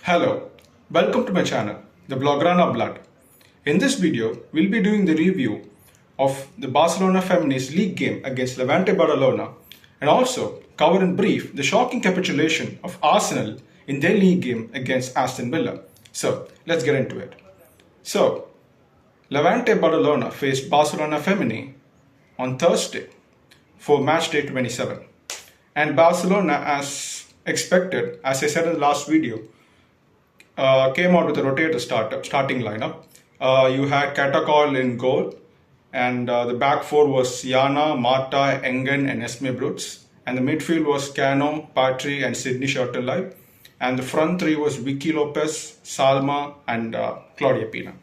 Hello, welcome to my channel, the Bloggerana Blood. In this video, we'll be doing the review of the Barcelona Femení League game against Levante Badalona and also cover in brief the shocking capitulation of Arsenal in their league game against Aston Villa. So, let's get into it. So, Levante Badalona faced Barcelona Femení on Thursday for match day 27. And Barcelona, as expected, as I said in the last video, came out with a rotator starting lineup. You had Katakol in goal, and the back four was Yana, Marta, Engen, and Esme Brutz. And the midfield was Cano, Patry, and Sydney Shirtley. And the front three was Vicky Lopez, Salma, and Claudia Pina.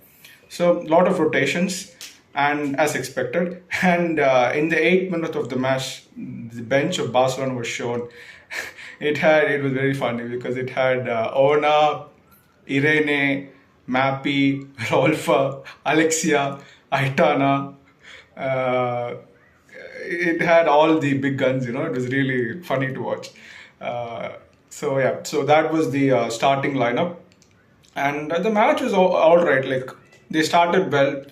So, a lot of rotations, and as expected. And in the 8th minute of the match, the bench of Barcelona was shown. It was very funny because it had Ona, Irene, Mappy, Rolfa, Alexia, Aitana. It had all the big guns, it was really funny to watch. So that was the starting lineup. And the match was all right. Like, they started well.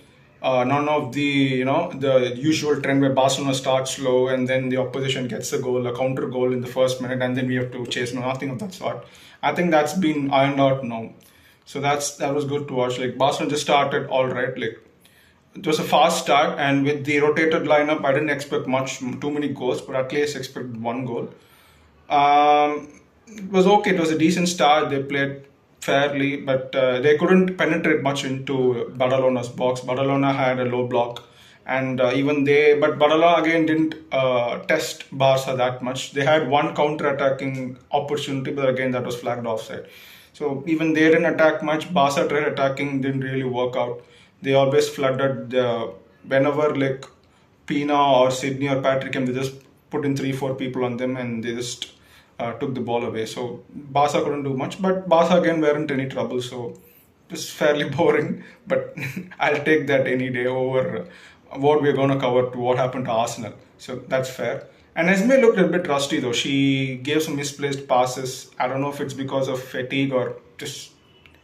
None of the, the usual trend where Barcelona starts slow and then the opposition gets a counter goal in the first minute and then we have to chase. No, nothing of that sort. I think that's been ironed out now. So that was good to watch. Like, Barcelona just started all right. Like, it was a fast start, and with the rotated lineup, I didn't expect too many goals, but at least expected one goal. It was okay. It was a decent start. They played fairly, but they couldn't penetrate much into Badalona's box. Badalona had a low block, and but Badalona again didn't test Barca that much. They had one counter-attacking opportunity, but again that was flagged offside. So even they didn't attack much. Barca tried attacking, didn't really work out. They always flooded whenever like Pina or Sydney or Patrick came, they just put in 3-4 people on them and they just took the ball away. So Barca couldn't do much, but Barca again weren't any trouble. So it was fairly boring, but I'll take that any day over what we're going to cover to what happened to Arsenal. So that's fair. And Esme looked a bit rusty though. She gave some misplaced passes. I don't know if it's because of fatigue or just,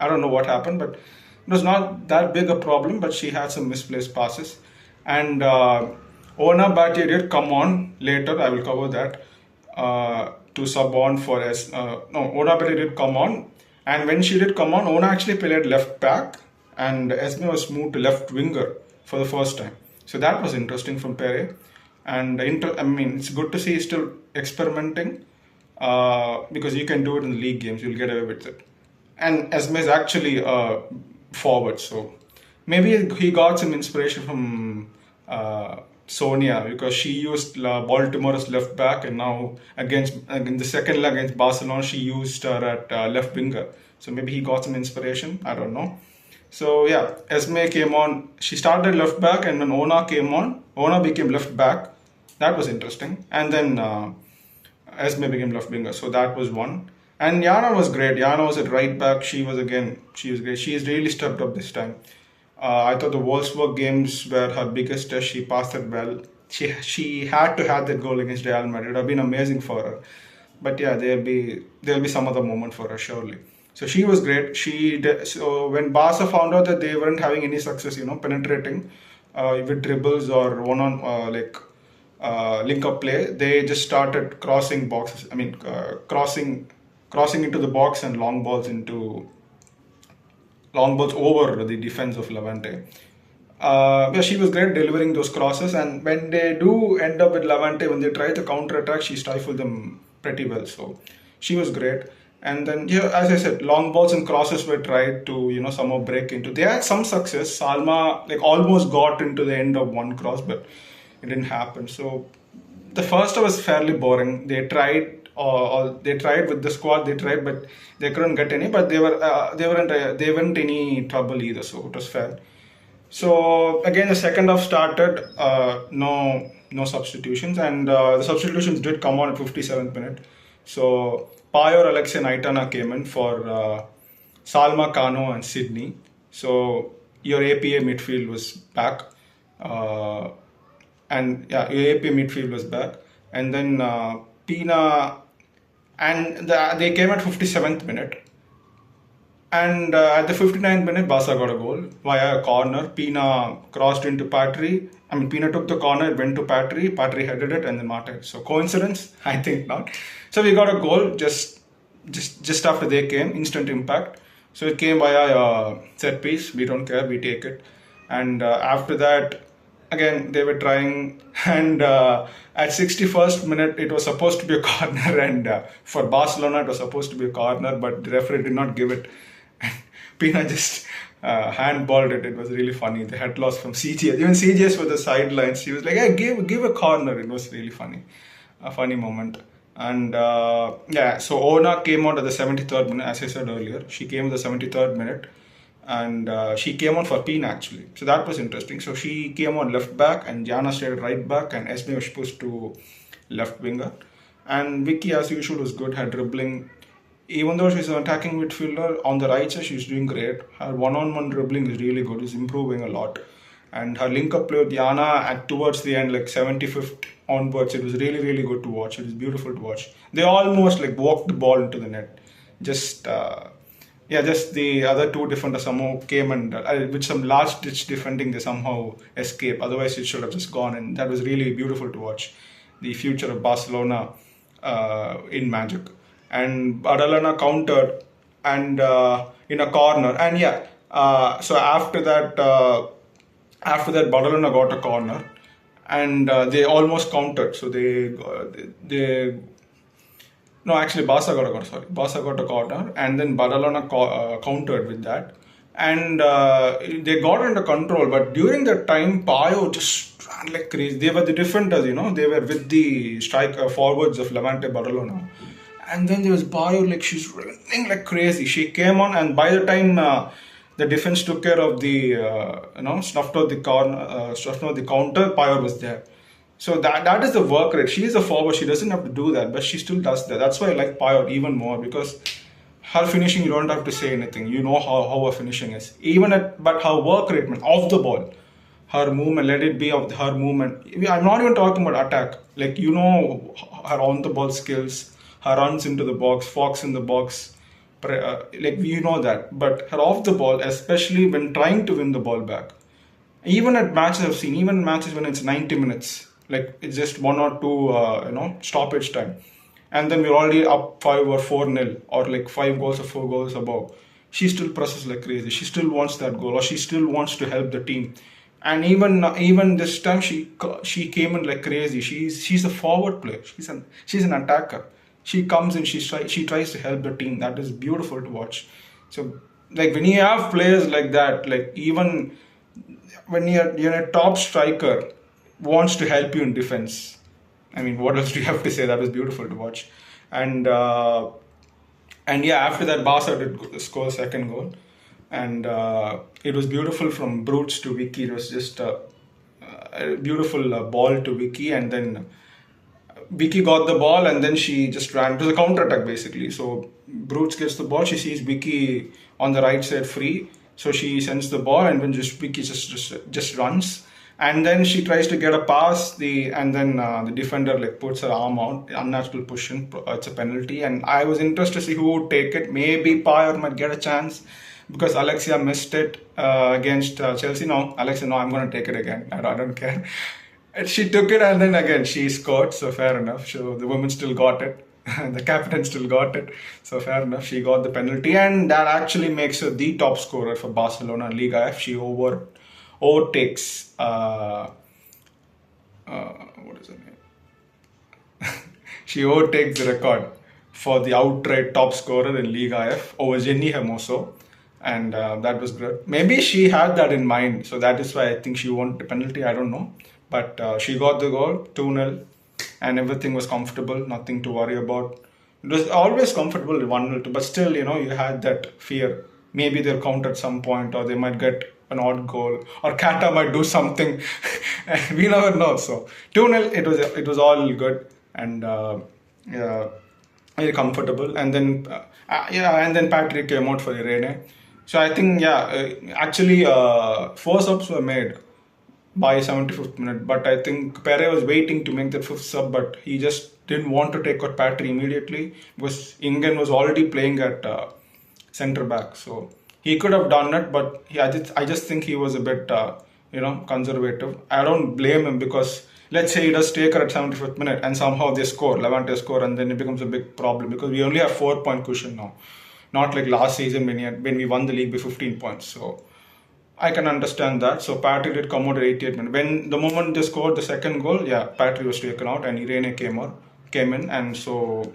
I don't know what happened, but it was not that big a problem, but she had some misplaced passes. And Ona Bhatia did come on later, I will cover that, to sub on for Ona Bhatia did come on. And when she did come on, Ona actually played left back and Esme was moved to left winger for the first time. So that was interesting from Pere. And it's good to see he's still experimenting because you can do it in the league games, you'll get away with it. And Esme is actually forward, so maybe he got some inspiration from Sonia because she used Baltimore as left back, and now in the second leg against Barcelona she used her at left winger. So maybe he got some inspiration, I don't know. So yeah, Esme came on, she started left back, and when Ona came on, Ona became left back. That was interesting. And then Esme became left winger, so that was one. And Yana was great. Yana was at right back. She was great. She has really stepped up this time. I thought the Wolfsburg games were her biggest test. She passed it well. She had to have that goal against Real Madrid. It would have been amazing for her. But yeah, there'll be some other moment for her surely. So she was great. So when Barca found out that they weren't having any success, penetrating with dribbles or link-up play, they just started crossing boxes. Crossing into the box and long balls over the defense of Levante. She was great delivering those crosses, and when they do end up with Levante, when they try to counter-attack, she stifled them pretty well. So she was great. And then, as I said, long balls and crosses were tried to, somehow break into. They had some success. Salma almost got into the end of one cross, but it didn't happen. So the first was fairly boring. They tried with the squad. But they couldn't get any. But they weren't any trouble either. So it was fair. So again, the second half started. No substitutions, and the substitutions did come on at 57th minute. So Payor, Alexia, and Aitana came in for Salma, Cano, and Sydney. So your APA midfield was back. Your APA midfield was back. And then Pina, and they came at 57th minute. And at the 59th minute, Barca got a goal via a corner. Pina crossed into Patry. I mean, Pina took the corner, went to Patry. Patry headed it, and then Mata. So coincidence? I think not. So we got a goal just after they came. Instant impact. So it came via a set piece. We don't care. We take it. And after that, again they were trying, and at 61st minute it was supposed to be a corner, and for Barcelona it was supposed to be a corner, but the referee did not give it. Pina just handballed it. It was really funny. They had lost from CGS. Even CGS were the sidelines. He was like, "Hey, give a corner." It was really funny, a funny moment. And so Ona came out at the 73rd minute, as I said earlier. She came at the 73rd minute, and she came on for Pina actually. So that was interesting. So she came on left back, and Jana stayed at right back, and Esme was pushed to left winger. And Vicky, as usual, was good. Her dribbling, even though she's an attacking midfielder, on the right side she's doing great. Her one-on-one dribbling is really good. She's improving a lot. And her link-up play with Jana towards the end, like 75th onwards, it was really, really good to watch. It was beautiful to watch. They almost like walked the ball into the net. Just the other two defenders somehow came, and with some last-ditch defending, they somehow escaped. Otherwise, it should have just gone, and that was really beautiful to watch. The future of Barcelona in magic. And Badalona countered, and in a corner. And so after that Badalona got a corner, and they almost countered. So no, actually Barca got a corner. Sorry, Barca got a corner, and then Badalona countered with that, and they got under control. But during that time, Payo just ran like crazy. They were the defenders, They were with the forwards of Levante Badalona. And then there was Payo, like she's running like crazy. She came on, and by the time the defense took care of the, snuffed out the counter, Payo was there. So that is the work rate. She is a forward. She doesn't have to do that, but she still does that. That's why I like Payo even more, because her finishing, you don't have to say anything. You know how her finishing is. But her work rate, man, off the ball, her movement, let it be of her movement. I'm not even talking about attack. Like, her on the ball skills, her runs into the box, Fox in the box, that. But her off the ball, especially when trying to win the ball back. Even at matches I've seen, even matches when it's 90 minutes, like it's just 1 or 2, stoppage time, and then we're already up 5 or 4-0, or like 5 goals or 4 goals above. She still presses like crazy. She still wants that goal, or she still wants to help the team. And even this time, she came in like crazy. She's a forward player. She's an attacker. She comes in, she tries to help the team. That is beautiful to watch. So, like, when you have players like that, like, even when you're a top striker, wants to help you in defense. I mean, what else do you have to say? That was beautiful to watch. And after that, Barca did score a second goal. And it was beautiful from Brutes to Vicky. It was just a beautiful ball to Vicky, and then Vicky got the ball, and then she just ran. It was a counter-attack basically. So Brutes gets the ball, she sees Vicky on the right side free, so she sends the ball, and then Vicky just runs, and then she tries to get a pass. And then the defender like puts her arm out, unnatural push in. It's a penalty, and I was interested to see who would take it. Maybe Payer might get a chance, because Alexia missed it against Chelsea. No, Alexia, no, I'm going to take it again. I don't care. And she took it, and then again she scored, so fair enough. So the woman still got it. The captain still got it. So fair enough, she got the penalty, and that actually makes her the top scorer for Barcelona Liga F. She overtakes, what is her name? She overtakes the record for the outright top scorer in Liga F over Jenny Hermoso. And that was good. Maybe she had that in mind, so that is why I think she won the penalty. I don't know. But she got the goal, 2-0, and everything was comfortable, nothing to worry about. It was always comfortable, 1-0, but still, you had that fear. Maybe they'll counter at some point, or they might get an odd goal, or Kata might do something. We never know. So 2-0, it was all good, and very comfortable. And then Patrick came out for Irene. So I think actually 4 subs were made by 75th minute, but I think Pere was waiting to make that 5th sub, but he just didn't want to take out Patry immediately, because Ingen was already playing at centre back. So he could have done it, but I just think he was a bit, conservative. I don't blame him because let's say he does take her at 75th minute and somehow they score, Levante score, and then it becomes a big problem because we only have 4-point cushion now. Not like last season when we won the league by 15 points. So I can understand that. So Patry did come out at 88 minutes. When the moment they scored the second goal, yeah, Patry was taken out and Irene came in, and so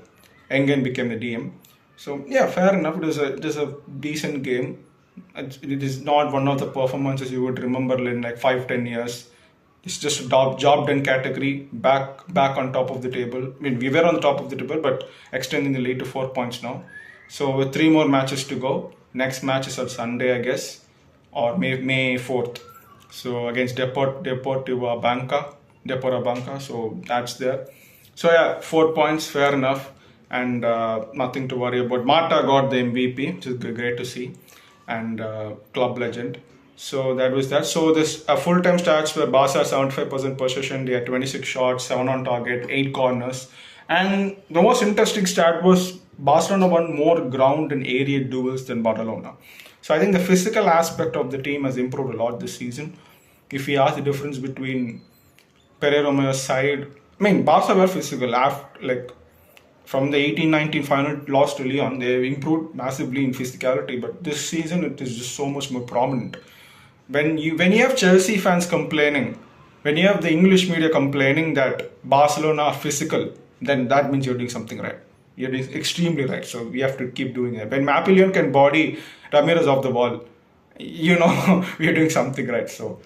Engen became the DM. So yeah, fair enough. It is a decent game. It is not one of the performances you would remember in like 5-10 years. It's just a job done category. Back on top of the table. I mean, we were on the top of the table, but extending the lead to 4 points now. So with 3 more matches to go. Next match is on Sunday, I guess, or May 4th. So against Deportiva Banca. So that's there. So yeah, 4 points, fair enough, and nothing to worry about. Mata got the MVP, which is great to see, and club legend. So that was that. So this full-time stats were Barca 75% possession. They had 26 shots, 7 on target, 8 corners. And the most interesting stat was Barcelona won more ground and area duels than Badalona. So I think the physical aspect of the team has improved a lot this season. If we ask the difference between Pere Romero's side, I mean, Barca were physical. From the 18-19 final loss to Lyon, they improved massively in physicality. But this season, it is just so much more prominent. When you have Chelsea fans complaining, when you have the English media complaining that Barcelona are physical, then that means you're doing something right. You're doing extremely right. So we have to keep doing it. When Mappillon can body Ramirez off the ball, we're doing something right. So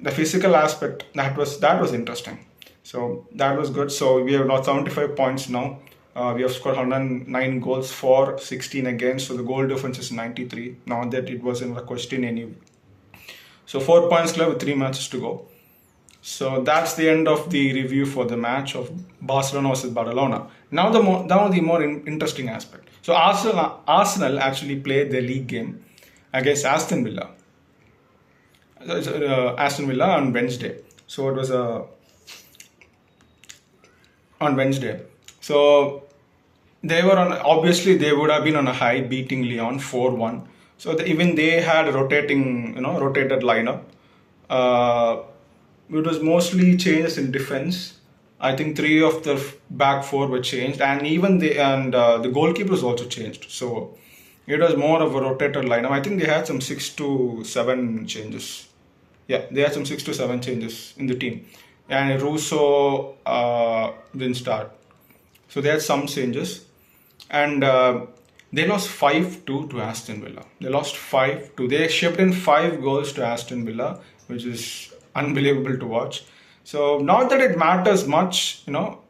the physical aspect, that was interesting. So that was good. So we have now 75 points now. We have scored 109 goals for 16 against. So the goal difference is 93. Now that it wasn't a question anyway. So 4 points clear with 3 matches to go. So that's the end of the review for the match of Barcelona versus Badalona. Now the more interesting aspect. So Arsenal actually played their league game against Aston Villa. Aston Villa on Wednesday. So it was on Wednesday. So they would have been on a high, beating Lyon 4-1. So even they had a rotated lineup. It was mostly changes in defense. I think 3 of the back 4 were changed, and even the goalkeeper was also changed. So it was more of a rotated lineup. I think they had some 6 to 7 changes. Yeah, they had some 6 to 7 changes in the team, and Russo didn't start. So they had some changes, and they lost 5-2 to Aston Villa. They lost 5-2. They shipped in 5 goals to Aston Villa, which is unbelievable to watch. So not that it matters much,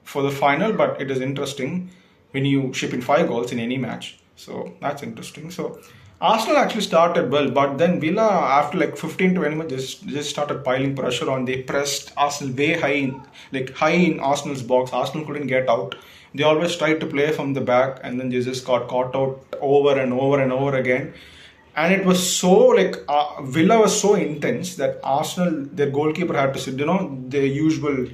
for the final, but it is interesting when you ship in 5 goals in any match. So that's interesting. So Arsenal actually started well, but then Villa, after like 15 to 20 minutes, just started piling pressure on. They pressed Arsenal way high in Arsenal's box. Arsenal couldn't get out. They always tried to play from the back, and then they just got caught out over and over and over again. And it was so Villa was so intense that Arsenal, their goalkeeper had to sit. The usual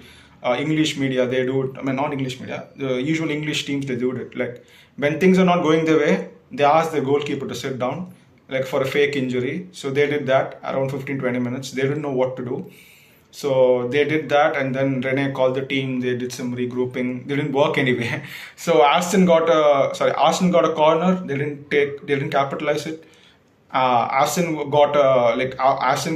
English media, they do it. I mean, not English media. The usual English teams, they do it. Like when things are not going their way, they ask the goalkeeper to sit down, like for a fake injury. So they did that around 15-20 minutes. They didn't know what to do. So they did that, and then Rene called the team. They did some regrouping. They didn't work anyway. So Arsenal got a corner. They didn't capitalize it. Aston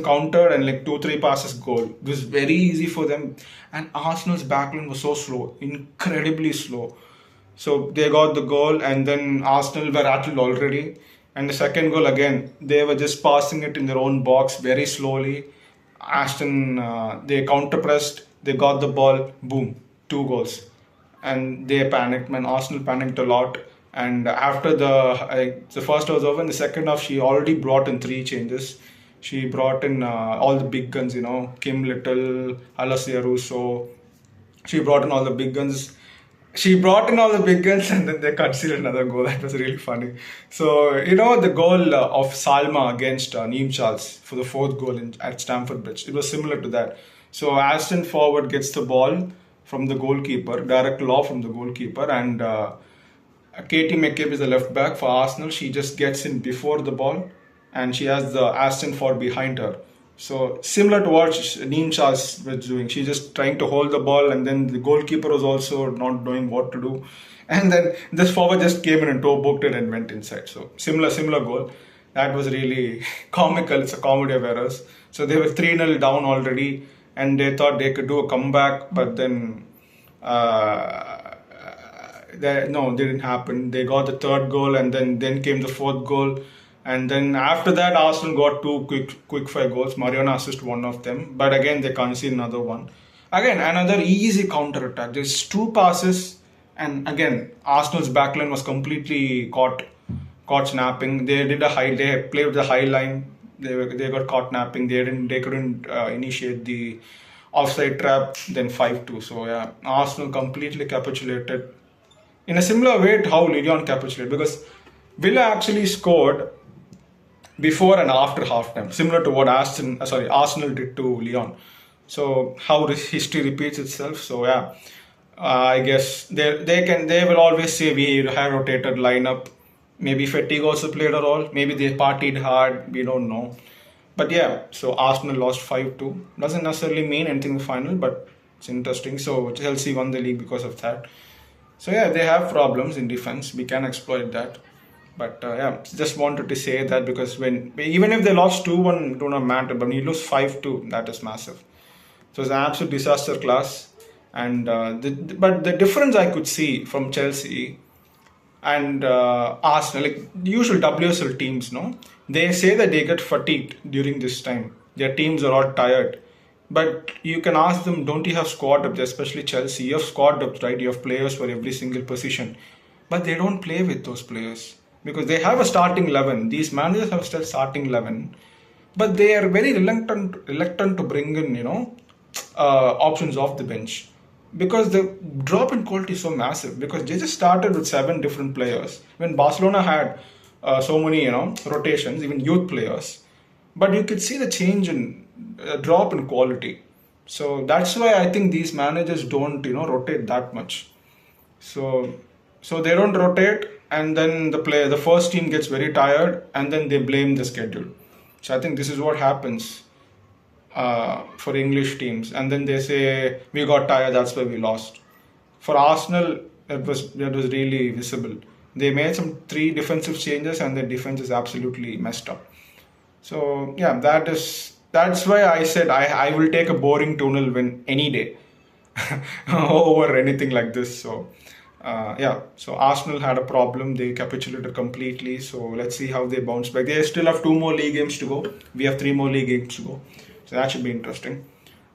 countered and 2-3 passes goal. It was very easy for them, and Arsenal's backline was so slow, incredibly slow. So they got the goal, and then Arsenal were rattled already. And the second goal again, they were just passing it in their own box very slowly. Aston, they counter pressed, they got the ball, boom, 2 goals, and they panicked. Arsenal panicked a lot. And after the first half was over, in the second half, she already brought in 3 changes. She brought in all the big guns, Kim Little, Alessia Russo. She brought in all the big guns. And then they conceded another goal. That was really funny. So, the goal of Salma against Neem Charles for the 4th goal at Stamford Bridge, it was similar to that. So, Aston forward gets the ball from the goalkeeper, direct lob from the goalkeeper, and Katie McCabe is the left back for Arsenal. She just gets in before the ball, and she has the Aston Villa behind her. So similar to what Neem Shah was doing. She's just trying to hold the ball, and then the goalkeeper was also not knowing what to do. And then this forward just came in and toe booked it and went inside. So similar goal. That was really comical. It's a comedy of errors. So they were 3-0 down already, and they thought they could do a comeback, but then no, didn't happen. They got the third goal, and then came the fourth goal. And then after that, Arsenal got two quick fire goals. Mariona assisted one of them, but again they conceded another one. Again, another easy counter attack. There's two passes, and again Arsenal's backline was completely caught napping. They played with the high line. They got caught napping. They couldn't initiate the offside trap. Then 5-2. So yeah, Arsenal completely capitulated. In a similar way to how Lyon capitulated, because Villa actually scored before and after halftime, similar to what Arsenal did to Lyon. So how this history repeats itself. So yeah, I guess they will always say we have rotated lineup. Maybe fatigue also played a role. Maybe they partied hard. We don't know. But yeah, so Arsenal lost 5-2. Doesn't necessarily mean anything in the final, but it's interesting. So Chelsea won the league because of that. So yeah, they have problems in defense. We can exploit that. But yeah, just wanted to say that, because even if they lost 2-1, do not matter. But when you lose 5-2, that is massive. So it's an absolute disaster class. And but the difference I could see from Chelsea and Arsenal, like the usual WSL teams, they say that they get fatigued during this time. Their teams are all tired. But you can ask them, don't you have squad depth, especially Chelsea? You have squad depth, right? You have players for every single position. But they don't play with those players, because they have a starting 11. These managers have still starting 11. But they are very reluctant to bring in, options off the bench. Because the drop in quality is so massive. Because they just started with 7 different players. When Barcelona had so many, rotations, even youth players. But you could see the change in drop in quality. So that's why I think these managers don't, rotate that much. So they don't rotate, and then the first team gets very tired, and then they blame the schedule. So I think this is what happens for English teams, and then they say we got tired, that's why we lost. For Arsenal, that was really visible. They made some 3 defensive changes, and their defense is absolutely messed up. So yeah, that's why I said I will take a boring 2-0 win any day over anything like this. So yeah, so Arsenal had a problem. They capitulated completely. So let's see how they bounce back. They still have 2 more league games to go. We have 3 more league games to go. So that should be interesting.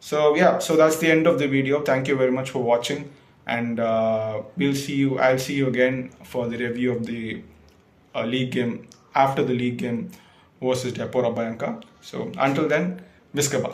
So yeah, so that's the end of the video. Thank you very much for watching. And I'll see you again for the review of the league game, after the league game versus Depora Bianca. So until then, Visca Bas.